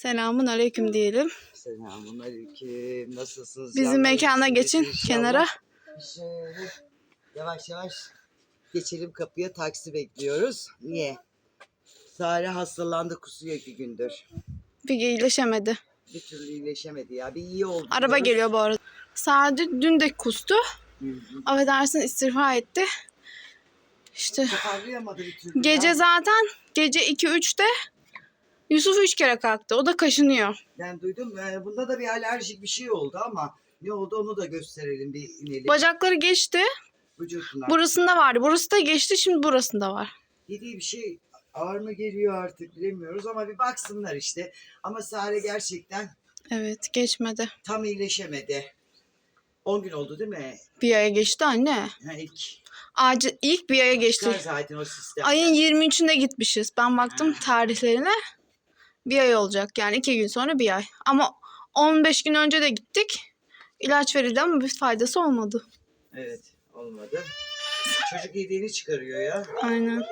Selamun aleyküm diyelim. Selamun aleyküm. Nasılsınız? Bizim mekana geçin kenara. Şöyle yavaş yavaş geçelim kapıya, taksi bekliyoruz. Niye? Sare hastalandı, kusuyor 2 gündür. Bir iyileşemedi. Bir türlü iyileşemedi ya. Bir iyi oldu. Araba diyoruz. geliyor bu arada. Sadece dün de kustu. Hı. Affedersin istifa etti. İşte Toparlayamadı bir türlü gece ya. zaten gece 2-3'te Yusuf 3 kere kalktı. O da kaşınıyor. Ben duydum. Bunda da bir alerjik bir şey oldu ama ne oldu onu da gösterelim, bir inelim. Bacakları geçti. Vücuduna. Burasında vardı. Burası da geçti. Şimdi burasında var. Yediği bir şey ağır mı geliyor artık bilemiyoruz ama bir baksınlar işte. Ama Sare gerçekten Evet geçmedi. tam iyileşemedi. 10 gün oldu değil mi? Bir aya geçti anne. Ha, İlk bir aya geçti. çıkar zaten o sistem. Ayın 23'ünde gitmişiz. Ben baktım tarihlerine. Bir ay olacak. Yani 2 gün sonra bir ay. Ama 15 gün önce de gittik. İlaç verildi ama bir faydası olmadı. Evet, olmadı. Çocuk yediğini çıkarıyor ya. Aynen.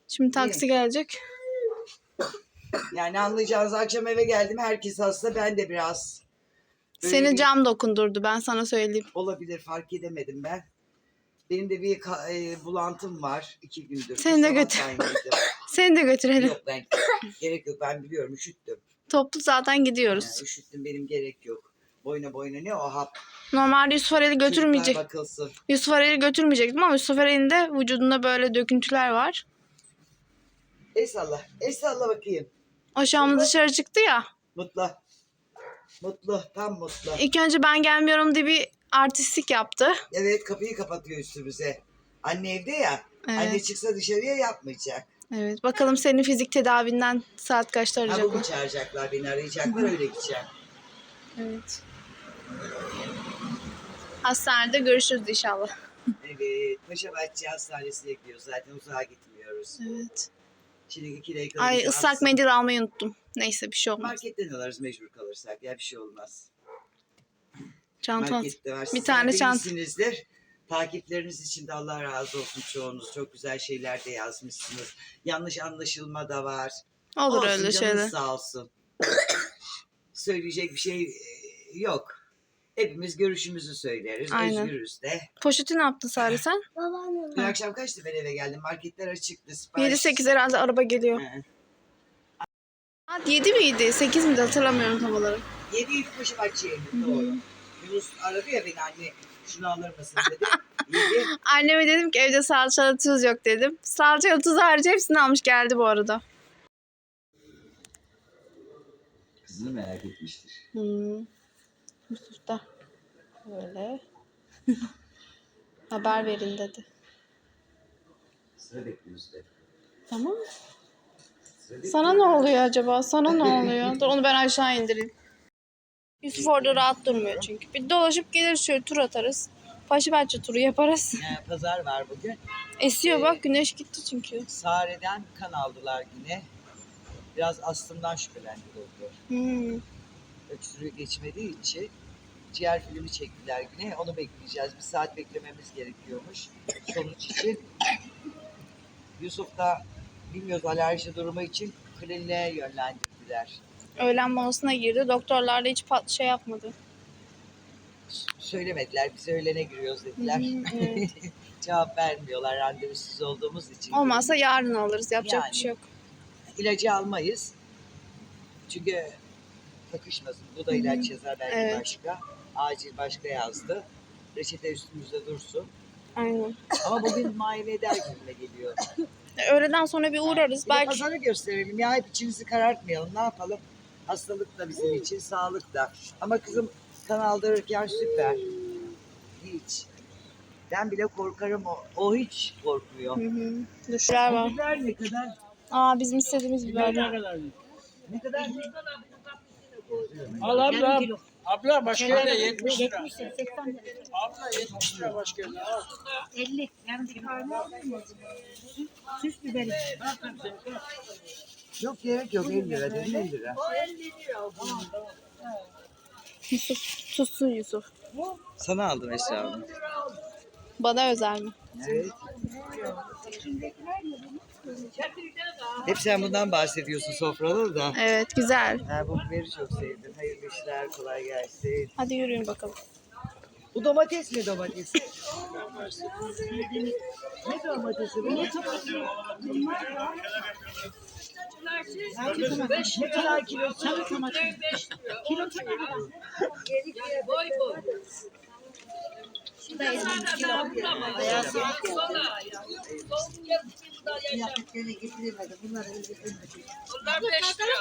Şimdi taksi gelecek. Yani anlayacağınız, akşam eve geldim, herkes hasta, ben de biraz. Böyle Seni bir- cam dokundurdu, ben sana söyleyeyim. Olabilir, fark edemedim ben. Benim de bir bulantım var 2 gündür. Seni de Sabah götür. kaynıydı. Seni de götürelim. Yok ben gerek yok, ben biliyorum, üşüttüm. Toplu zaten gidiyoruz. Yani üşüttüm, benim gerek yok. Boyuna ne o hap. Normalde Yusuf Arel'i götürmeyecek. Çocuklar bakılsın. Yusuf Arel'i götürmeyecektim ama Yusuf Arel'in de vücudunda böyle döküntüler var. El salla bakayım. O şu an dışarı çıktı ya. Mutlu. Mutlu, tam mutlu. İlk önce ben gelmiyorum diye bir artistlik yaptı. Evet, kapıyı kapatıyor üstümüze. Anne evde ya. Evet. Anne çıksa dışarıya yapmayacak. Evet. Bakalım senin fizik tedavinden saat kaçta Ha, arayacak bugün o? çağıracaklar, beni arayacaklar, öyle gideceğim. Evet. Hastanede görüşürüz inşallah. Evet, Paşabahçe Hastanesi'ne gidiyoruz zaten, uzağa gitmiyoruz. Evet. Şimdi 2 dakika. Ay ıslak mendil almayı unuttum. Neyse bir şey olmaz. Marketten alırız mecbur kalırsak, ya bir şey olmaz. Çanta. Markette var. Bir tane çanta. Bilmişsinizdir. Takipleriniz için de Allah razı olsun çoğunuz. Çok güzel şeyler de yazmışsınız. Yanlış anlaşılma da var. Olur Olsun, öyle canınız şeyler. sağ olsun. Söyleyecek bir şey yok. Hepimiz görüşümüzü söyleriz. Aynen. Özgürüz de. Poşeti ne yaptın Sare sen? Dün akşam kaçtı ben eve geldim. Marketler açıktı. Sipariş. 7-8 herhalde araba geliyor. He. Saat 7 miydi? 8 miydi? Hatırlamıyorum tam olarak. 7'ydi Paşabahçe'ye doğru. Yunus aradı ya beni, anne şunu alır mısın dedi. 7. Anneme dedim ki evde salçalı tuz yok dedim. Salçalı tuz harici hepsini almış geldi bu arada. Kızını merak etmiştir. Yusuf da böyle haber verin dedi. Sıra bekliyoruz dedi. Tamam. Sıra Sana ne oluyor acaba? Sana ne oluyor? Dur onu ben aşağı indireyim. Yusuf orada rahat durmuyor çünkü. Bir dolaşıp geliriz şöyle tur atarız. Paşabahçe turu yaparız. Pazar var bugün. Esiyor bak güneş gitti çünkü. Sare'den kan aldılar yine. Biraz astımdan şüphelendi doktor. Öksürüğü geçmediği için ciğer filmi çektiler yine. Onu bekleyeceğiz. 1 saat beklememiz gerekiyormuş sonuç için. Yusuf da bilmiyoruz, alerji durumu için kliniğe yönlendirdiler. Öğlen molasına girdi. Doktorlar da hiç şey yapmadı. Söylemediler. Biz öğlene giriyoruz dediler. Evet. Cevap vermiyorlar randevusuz olduğumuz için. Olmazsa yarın alırız. Yapacak Yani. bir şey yok. İlacı almayız. Çünkü takışmasın. Bu da ilaç yazar belki Evet. başka. Acil başka yazdı. Reçete üstümüzde dursun. Aynen. Ama bugün muayene eder gibime geliyor. Öğleden sonra bir uğrarız. Bir de Belki pazarı gösterelim ya. Hep içimizi karartmayalım. Ne yapalım? Hastalık da bizim için, sağlık da. Ama kızım kan aldırırken süper. Hiç. Ben bile korkarım. O hiç korkmuyor. Dur şuraya var. Biber ne kadar? Aa bizim istediğimiz biberler. Ne kadar? Al abla. Abla başka yerde 70 lira. 70 lira, 80 lira. Abla 70 lira başka yerde. Al. 50. Yarım bir tane alır mı? Süs biberi. Yok gerek yok, 50 lira dedim, 50 lira. Yusuf tutsun Yusuf. Sana aldım Esra abla. Bana özel mi? Evet. Hep sen bundan bahsediyorsun sofrada da. Evet güzel. Ha, bu biberi çok sevdim. Hayırlı işler, kolay gelsin. Hadi yürüyün bakalım. Bu domates ne domatesi? Ne domatesi bu? Ne kadar kilo? Sarı domates. Kilo ne kadar? Bunlar 5 lira.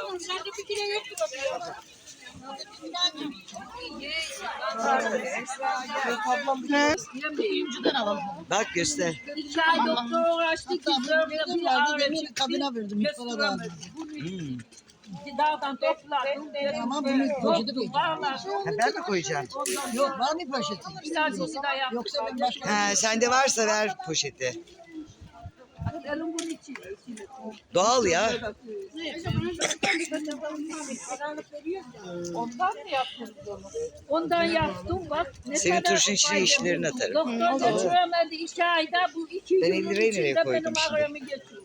He? Bak göster. 2 ay doktor uğraştık. Kadına verdim. Para da aldım. Hmm. Dağdan topladım. Ama bunu poşete koyacağım. Varlar. Ha, ben mi koyacağım? Yok var mı poşeti? İlaçını da yaptık. Yoksa ben başka Ha, sende varsa ver poşeti. Doğal ya. Ondan yaptım bak. Ne Senin kadar turşun içine faydalı. yeşillerini atarım. Doktor götüremedi 2 ayda bu 2 Ben yılın 50 lirayı nereye içinde koydum benim şimdi? ağrımı getirdi.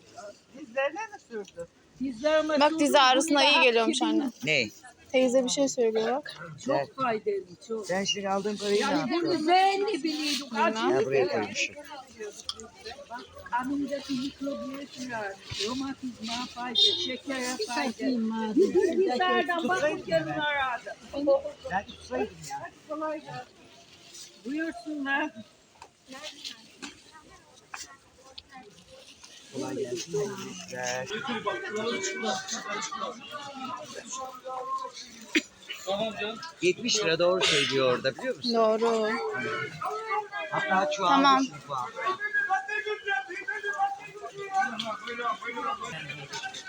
Dizlerine mi sürdü? Dizlerime Bak sürdüm, dizi ağrısına bu iyi da geliyormuş hak anne. Ne? Teyze bir şey söylüyor bak. Çok faydalı çok. Sen şimdi aldığın parayı ne Yani yaptın? bunu zehirli biliyorduk. Ha, Acı buraya koymuşum. kanımdaki mikrobiyetler, romatizma fayda, şekere fayda. satayım madem. Dizlerden bakıp gelin aradı. Ben tutsaydım ya. Buyursunlar. Kolay gelsin. Hayırlı işler. Tamam canım. 70 lira doğru söylüyor orada biliyor musun? Doğru. Hatta şu Tamam. an bu an.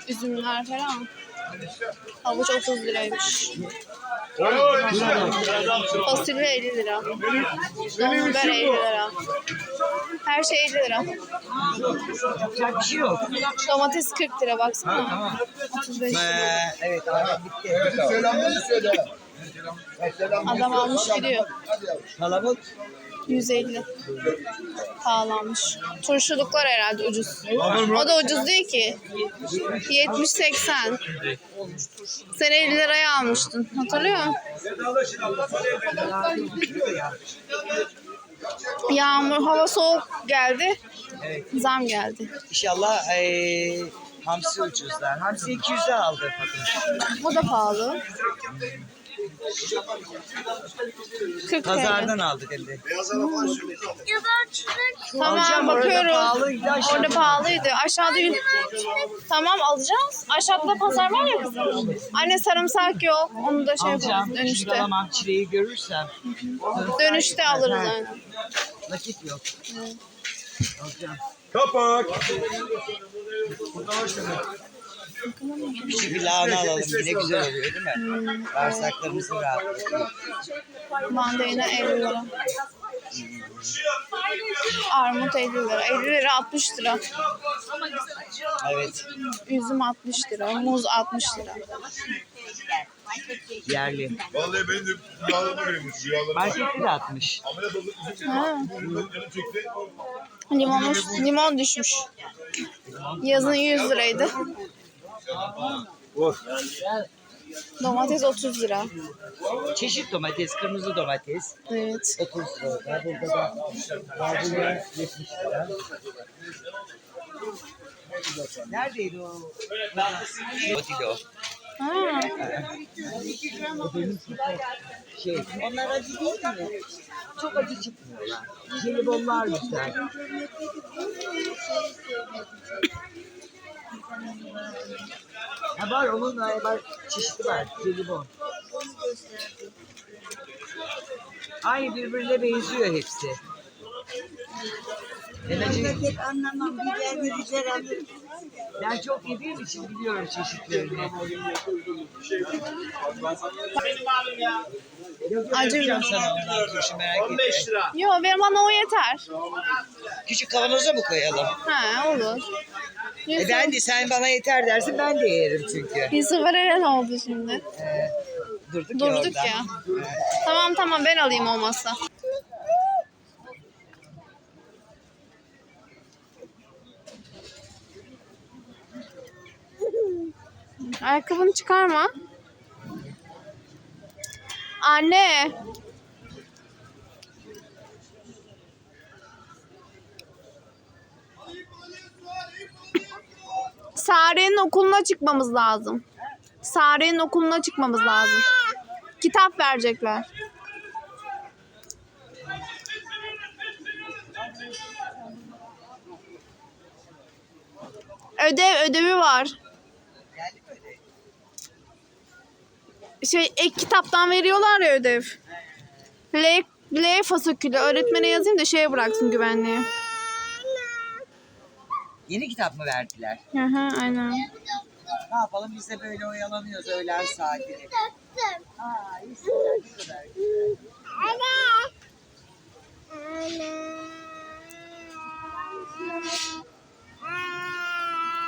Üzümler falan. Havuç 30 liraymış. Fasulye 50 lira. Don biber 50 lira. Her şey 50 lira. Yapacak bir şey yok. Domates 40 lira baksana. 35 lira. Evet Ahmet bitti. Selamını söyle. Adam almış gidiyor. Palamut 150. Pahalanmış. Turşuluklar herhalde ucuz. O da ucuz değil ki. 70-80. Sen 50 liraya almıştın. Hatırlıyor musun? Yağmur, hava soğuk geldi. Zam geldi. İnşallah hamsi ucuzlar. Hamsi 200'e aldı Fatma. O da pahalı. 40 TL. Pazardan aldık hem de. Tamam Alacağım, orada bakıyorum. pahalıydı, aşağıda Orada pahalıydı. Aşağıda tamam alacağız. Aşağıda pazar var ya kızım. Anne sarımsak yok. Onu da şey Alacağım. yaparız Şimdi dönüşte. alamam çileği görürsem. Dönüşte alırız Ha, yani. Nakit yok. Alacağım. Kapak. Küçük bir lahana alalım. Ne güzel oluyor değil mi? Bağırsaklarımızı rahatlatıyor. Mandalina 50 lira. Armut 50 lira. 50 lira 60 lira. Evet. Üzüm 60 lira. Muz 60 lira. Yerli. Vallahi benim de rüyalarıma verilmiş. Rüyalarıma. Markette de 60. Ameliyat olduk. Üzüm Ha. canım çekti. Limon düşmüş. Yazın 100 liraydı. Domates 30 lira. Çeşit domates, kırmızı domates. Evet. 30 lira. Burada da barbunya 70 lira. Neredeydi o? O değil o. Ha. Onlar acı değil mi? Çok acı çıkmıyorlar. Jelibonlar güzel. Ha var onun var çeşidi var. Jelibon. Aynı birbirine benziyor hepsi. Pek anlamam. Biber vereceğim alırım. Ben çok yediğim için biliyorum çeşitlerini. Acı Yapacağım biber. sana ondan turşu merak etme. 15 lira. Yo benim bana o yeter. Küçük kavanoza mı koyalım? Ha olur. Ben de sen bana yeter dersin ben de yerim çünkü. Bir sıfır eren oldu şimdi. Durduk, Durduk orada. ya. Tamam ben alayım olmazsa. Ayakkabını çıkarma. Anne. Sare'nin okuluna çıkmamız lazım. Sare'nin okuluna çıkmamız lazım. Kitap verecekler. Ödevi var. Geldi böyle. Ek kitaptan veriyorlar ya ödev. L fasokülü. Öğretmene yazayım da şeye bıraksın güvenliğe. Yeni kitap mı verdiler? Hı hı, aynen. Ne yapalım biz de böyle oyalanıyoruz öğlen saatini. Aa, iyisin. Ne kadar.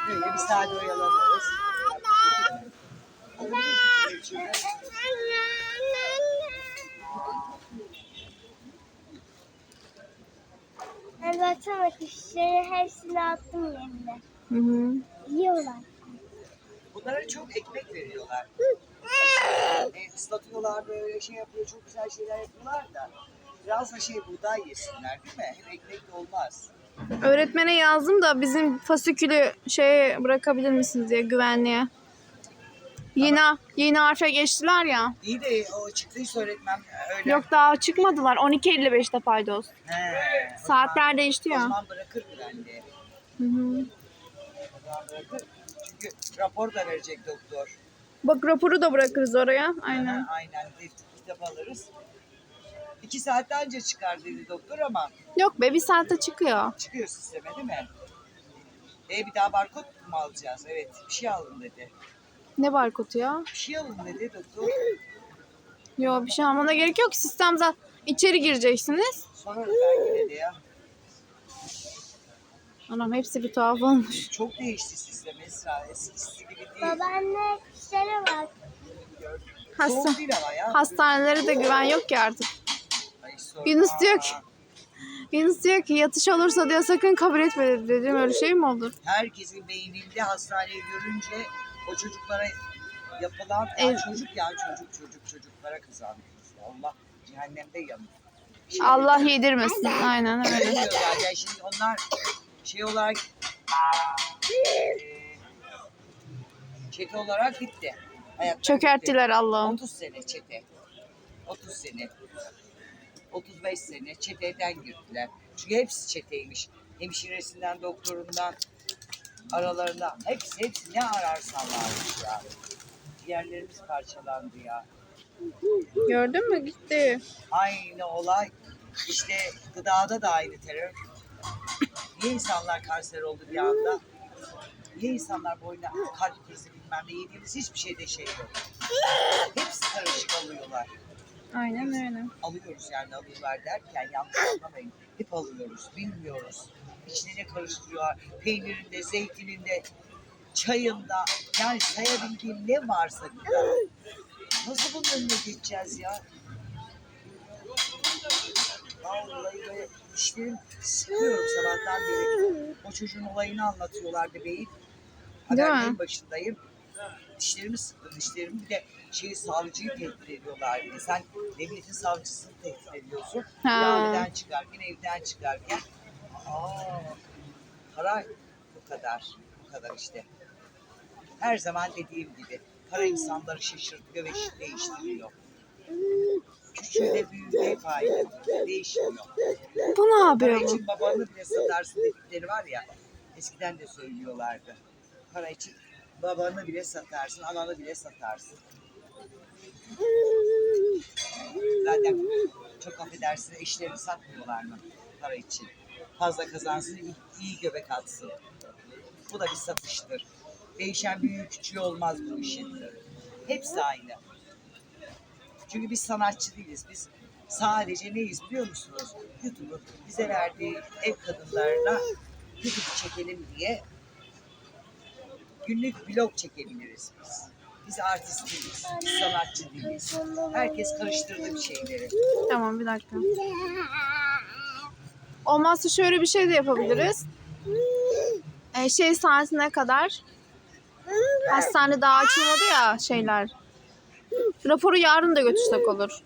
Böyle bir saat oyalanıyoruz. Ben baksana kuşları hepsini attım yerine. Hı hı. Yiyorlar. Bunlara çok ekmek veriyorlar. Islatıyorlar böyle şey yapıyor, çok güzel şeyler yapıyorlar da. Biraz da buğday yesinler değil mi? Hem ekmek de olmaz. Öğretmene yazdım da bizim fasikülü bırakabilir misiniz diye güvenliğe. Yeni harfe geçtiler ya. İyi de o çıktıysa öğretmen öyle. Yok daha çıkmadılar. 12.55'te paydos. He, Saatler değişti o ya. zaman bırakır güvenliğe. Hı hı. O zaman bırakır. Çünkü rapor da verecek doktor. Bak raporu da bırakırız oraya. Aynen. Aynen. Kitap alırız. 2 saatten önce çıkar dedi doktor ama Yok be 1 saatte çıkıyor. çıkıyor sisteme değil mi? Bir daha barkod mu alacağız? Evet. Bir şey alın dedi. Ne barkodu ya? Bir şey alın dedi doktor. Yok bir şey almana gerek yok. Sistem zaten içeri gireceksiniz. Sonra belki dedi ya. Anam hepsi bir tuhaf olmuş. Çok değişti sistem Esra. Eskisi gibi değil. Babaanne kuşlara bak. Soğuk değil ama ya. Hastanelere de güven yok ki artık. Ay, sorma. Yunus diyor ki yatış olursa diyor sakın kabul etme dedim. Öyle şey mi olur? Herkesin beyninde hastaneyi görünce o çocuklara yapılan çocuklara kazandınız. Allah cehennemde yanıyor. Allah yedirmesin. Aynen öyle. Diyorlar ya şimdi onlar olarak çete olarak gitti. Hayatları Çökerttiler gitti. Allah'ım. 30 sene çete. 30 sene. 35 sene çeteden girdiler. Çünkü hepsi çeteymiş. Hemşiresinden, doktorundan, aralarında hepsi ne ararsan varmış ya. Ciğerlerimiz parçalandı ya. Gördün mü? Gitti. Aynı olay. İşte gıdada da aynı terör. Niye insanlar kanser oldu bir anda? Niye insanlar boyuna kalp krizi bilmem ne yediğimiz hiçbir şeyde yok. Hepsi karışık alıyorlar. Aynen öyle. Alıyoruz yani alıyorlar derken yanlış anlamayın. Hep alıyoruz, bilmiyoruz. İçine ne karıştırıyorlar? Peynirinde, zeytininde, çayında. Yani sayabildiğim ne varsa gıda. Nasıl bunun önüne geçeceğiz ya? Vallahi böyle dişlerim sıkıyorum sabahtan beri. O çocuğun olayını anlatıyorlar bebeğin. Haberlerin başındayım. Dişlerimi sıktım. Dişlerimi bir de savcıyı tehdit ediyorlar. Sen devletin savcısını tehdit ediyorsun. Evden çıkarken. Para bu kadar. Bu kadar işte. Her zaman dediğim gibi. Para insanları şaşırtıyor ve değiştiriyor. Küçüğü de büyüğü de fayda. Değişmiyor. Bu ne Para yapıyor bu? için babanı bile satarsın dedikleri var ya. Eskiden de söylüyorlardı. Para için babanı bile satarsın, ananı bile satarsın. Zaten çok affedersin eşlerini satmıyorlar mı para için? Fazla kazansın, iyi göbek atsın. Bu da bir satıştır. Değişen büyüğü küçüğü olmaz bu işin. Hepsi aynı. Çünkü biz sanatçı değiliz. Biz sadece neyiz biliyor musunuz? YouTube'un bize verdiği ev kadınlarına YouTube çekelim diye günlük vlog çekebiliriz biz. Biz artist değiliz. Biz sanatçı değiliz. Herkes karıştırdı bir şeyleri. Tamam bir dakika. Olmazsa şöyle bir şey de yapabiliriz. Saatine kadar Hastane daha açılmadı ya şeyler. Raporu yarın da götürsek olur.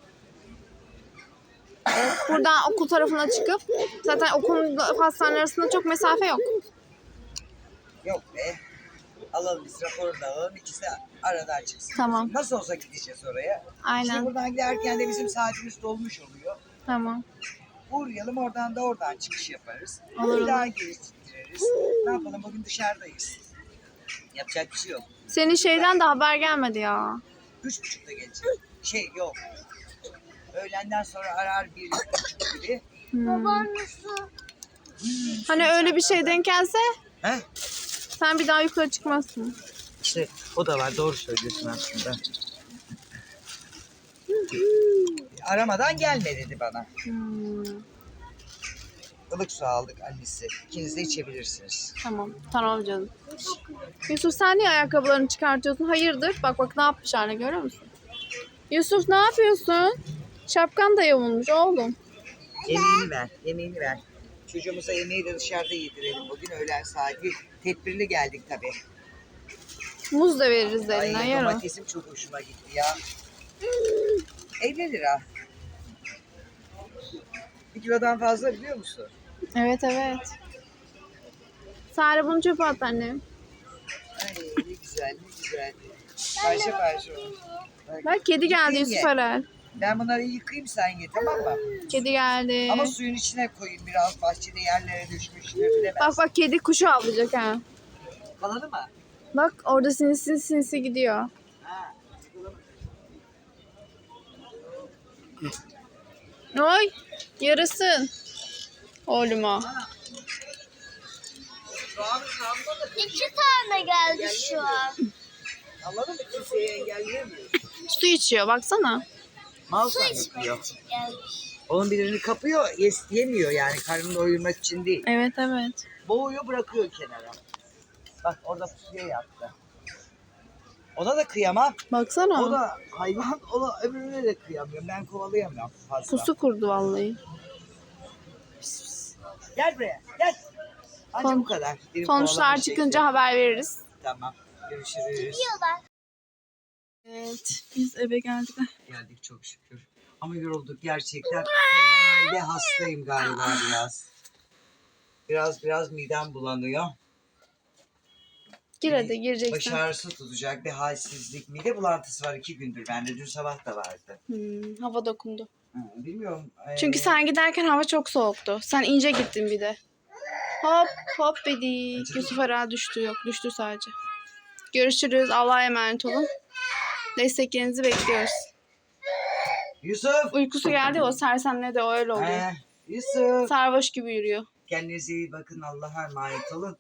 Buradan okul tarafına çıkıp zaten okul hastane arasında çok mesafe yok. Yok be. Alalım biz raporunu da alalım. İkisi aradan çıksın. Tamam. Nasıl olsa gideceğiz oraya. Şimdi Aynen. buradan giderken de bizim saatimiz dolmuş oluyor. Tamam. Uğrayalım oradan çıkış yaparız. Olur, Bir daha geri gireriz. Ne yapalım bugün dışarıdayız. Yapacak bir şey yok. Senin şeyden de haber gelmedi ya. 3.30'da gelecek. Yok. Öğlenden sonra arar 1.30 gibi. Baban nasıl? Hani öyle bir şey denk gelse He? sen bir daha yukarı çıkmazsın. İşte o da var. Doğru söylüyorsun aslında. Aramadan gelme dedi bana. Ilık su aldık annesi. İkiniz de içebilirsiniz. Tamam. Tamam canım. Yusuf sen niye ayakkabılarını çıkartıyorsun? Hayırdır? Bak ne yapmış anne görüyor musun? Yusuf ne yapıyorsun? Şapkan da yamulmuş oğlum. Yemeğini ver. Çocuğumuza yemeği de dışarıda yedirelim. Bugün öğlen saati. Tedbirli geldik tabii. Muz da veririz eline. Ay Yarın. domatesim çok hoşuma gitti ya. 50 lira. 1 kilodan fazla biliyor musun? Evet. Sare bunu çöpe at annem. Ay ne güzel. Parça olmuş. Bak kedi geldi Yıkayayım Yusuf ye. Aral. Ben bunları yıkayayım sen ye tamam mı? Kedi geldi. Ama suyun içine koyayım biraz bahçede yerlere düşmüştür bilemez. Bak kedi kuşu avlayacak ha. Kalanı mı? Bak orada sinsi gidiyor. Ha. Oy yarasın. Oğluma. İki tane geldi şu an. Anladın mı? Kimseyi engelleyemiyor. Su içiyor baksana. Mal Su yapıyor. içmek için gelmiş. Onun birini kapıyor, yemiyor yani karnını doyurmak için değil. Evet. Boğuyor bırakıyor kenara. Bak orada pusuya yattı. Ona da kıyamam. Baksana. O da hayvan, o da öbürüne de kıyamıyorum. Ben kovalayamıyorum fazla. Pusu kurdu vallahi. Gel buraya, gel. Anca Son- bu kadar. Benim Sonuçlar kovalama çıkınca şekli. haber veririz. Tamam, görüşürüz. Diyorlar. Evet biz eve geldik. Geldik çok şükür. Ama yorulduk gerçekten. Herhalde hastayım galiba biraz. Biraz midem bulanıyor. Gir hadi gireceksin. Baş ağrısı tutacak, bir halsizlik. Mide bulantısı var 2 gündür bende. Dün sabah da vardı. Hava dokundu. Bilmiyorum. Çünkü sen giderken hava çok soğuktu. Sen ince gittin bir de. Hop dedik. Yusuf Aral düştü. Yok düştü sadece. Görüşürüz. Allah'a emanet olun. Desteklerinizi bekliyoruz. Yusuf. Uykusu geldi o sersemle de o öyle oluyor. Yusuf. Sarhoş gibi yürüyor. Kendinize iyi bakın. Allah'a emanet olun.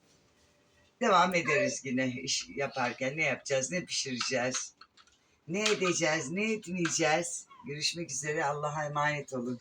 Devam ederiz yine iş yaparken. Ne yapacağız? Ne pişireceğiz? Ne edeceğiz? Ne etmeyeceğiz? Görüşmek üzere. Allah'a emanet olun.